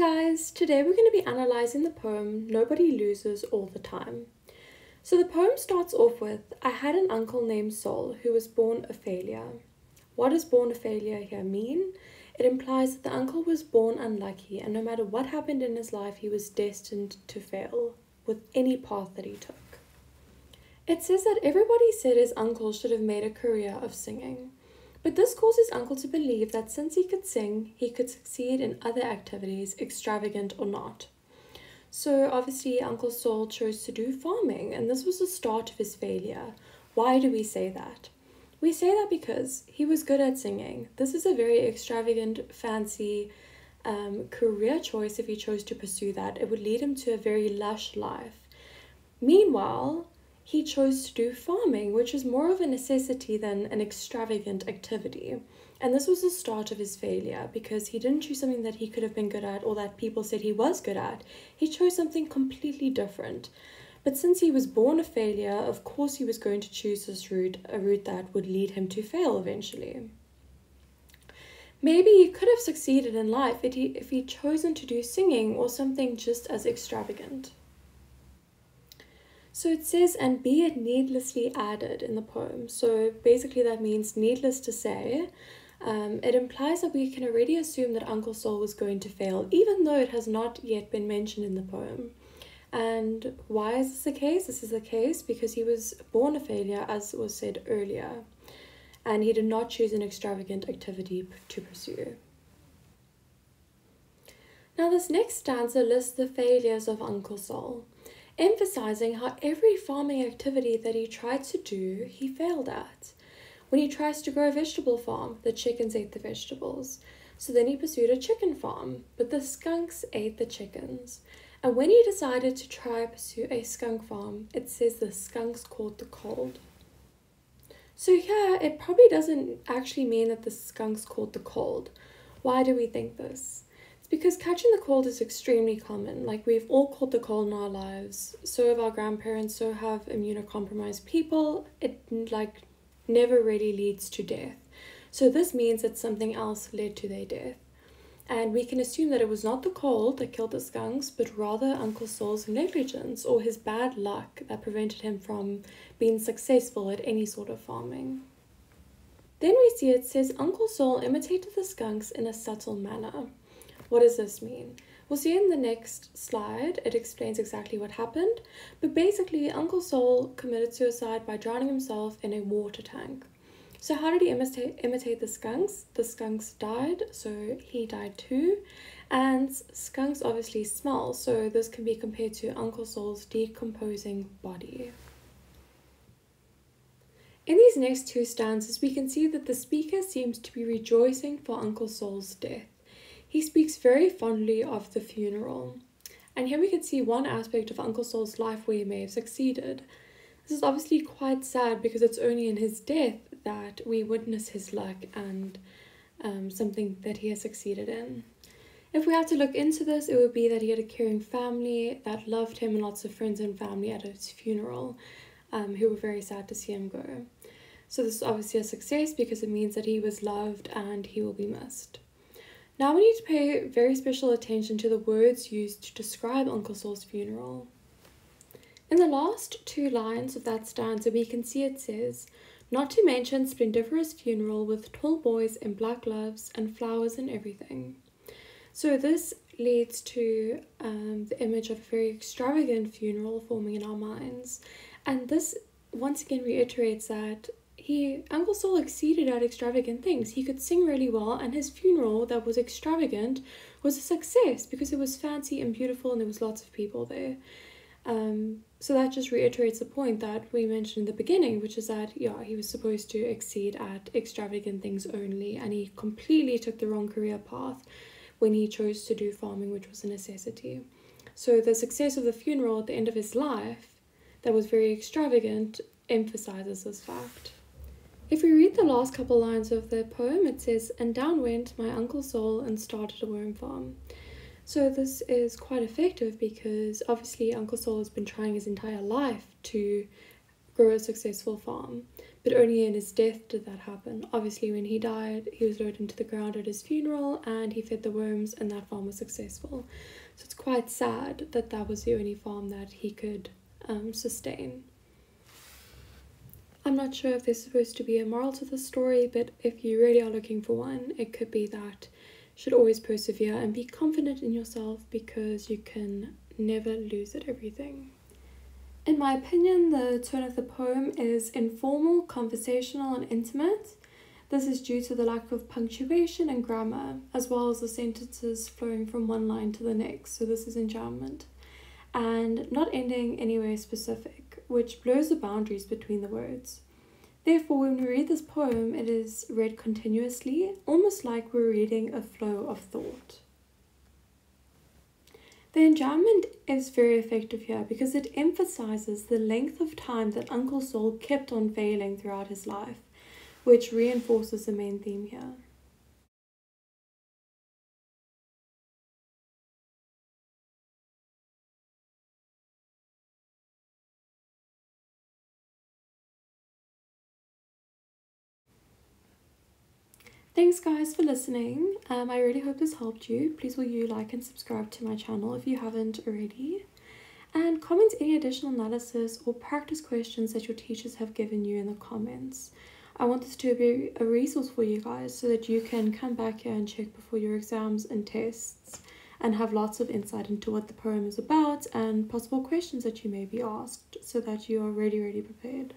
guys, today we're going to be analysing the poem Nobody Loses All the Time. So the poem starts off with, I had an uncle named Sol who was born a failure. What does born a failure here mean? It implies that the uncle was born unlucky and no matter what happened in his life he was destined to fail with any path that he took. It says that everybody said his uncle should have made a career of singing. But this caused his uncle to believe that since he could sing, he could succeed in other activities, extravagant or not. So obviously Uncle Sol chose to do farming, and this was the start of his failure. Why do we say that? We say that because he was good at singing. This is a very extravagant, fancy career choice if he chose to pursue that. It would lead him to a very lush life. Meanwhile, he chose to do farming, which is more of a necessity than an extravagant activity. And this was the start of his failure because he didn't choose something that he could have been good at or that people said he was good at. He chose something completely different. But since he was born a failure, of course he was going to choose this route, a route that would lead him to fail eventually. Maybe he could have succeeded in life if he'd chosen to do singing or something just as extravagant. So it says, and be it needlessly added in the poem. So basically that means needless to say. It implies that we can already assume that Uncle Sol was going to fail, even though it has not yet been mentioned in the poem. And why is this the case? This is the case because he was born a failure, as was said earlier, and he did not choose an extravagant activity to pursue. Now this next stanza lists the failures of Uncle Sol, emphasizing how every farming activity that he tried to do, he failed at. When he tries to grow a vegetable farm, the chickens ate the vegetables. So then he pursued a chicken farm, but the skunks ate the chickens. And when he decided to pursue a skunk farm, it says the skunks caught the cold. So here, it probably doesn't actually mean that the skunks caught the cold. Why do we think this? It's because catching the cold is extremely common. Like, we've all caught the cold in our lives. So have our grandparents, so have immunocompromised people. It never really leads to death. So this means that something else led to their death. And we can assume that it was not the cold that killed the skunks, but rather Uncle Sol's negligence or his bad luck that prevented him from being successful at any sort of farming. Then we see it says Uncle Sol imitated the skunks in a subtle manner. What does this mean? We'll see in the next slide, it explains exactly what happened, but basically Uncle Sol committed suicide by drowning himself in a water tank. So how did he imitate the skunks? The skunks died, so he died too, and skunks obviously smell, so this can be compared to Uncle Sol's decomposing body. In these next two stanzas, we can see that the speaker seems to be rejoicing for Uncle Sol's death. He speaks very fondly of the funeral. And here we can see one aspect of Uncle Sol's life where he may have succeeded. This is obviously quite sad because it's only in his death that we witness his luck and something that he has succeeded in. If we had to look into this, it would be that he had a caring family that loved him and lots of friends and family at his funeral who were very sad to see him go. So this is obviously a success because it means that he was loved and he will be missed. Now we need to pay very special attention to the words used to describe Uncle Sol's funeral. In the last two lines of that stanza, we can see it says, not to mention splendiferous funeral with tall boys in black gloves and flowers and everything. So this leads to the image of a very extravagant funeral forming in our minds. And this once again reiterates that Uncle Sol exceeded at extravagant things. He could sing really well, and his funeral that was extravagant was a success because it was fancy and beautiful and there was lots of people there. So that just reiterates the point that we mentioned in the beginning, which is that, yeah, he was supposed to exceed at extravagant things only, and he completely took the wrong career path when he chose to do farming, which was a necessity. So the success of the funeral at the end of his life that was very extravagant emphasizes this fact. If we read the last couple lines of the poem, it says, and down went my Uncle Sol and started a worm farm. So this is quite effective because obviously Uncle Sol has been trying his entire life to grow a successful farm, but only in his death did that happen. Obviously, when he died, he was lowered into the ground at his funeral and he fed the worms, and that farm was successful. So it's quite sad that that was the only farm that he could sustain. I'm not sure if there's supposed to be a moral to the story, but if you really are looking for one, it could be that you should always persevere and be confident in yourself, because you can never lose at everything. In my opinion, the tone of the poem is informal, conversational, and intimate. This is due to the lack of punctuation and grammar, as well as the sentences flowing from one line to the next, so this is enjambment, and not ending anywhere specific, which blurs the boundaries between the words. Therefore, when we read this poem, it is read continuously, almost like we're reading a flow of thought. The enjambment is very effective here because it emphasizes the length of time that Uncle Sol kept on failing throughout his life, which reinforces the main theme here. Thanks guys for listening. I really hope this helped you. Please will you like and subscribe to my channel if you haven't already. And comment any additional analysis or practice questions that your teachers have given you in the comments. I want this to be a resource for you guys so that you can come back here and check before your exams and tests and have lots of insight into what the poem is about and possible questions that you may be asked so that you are really prepared.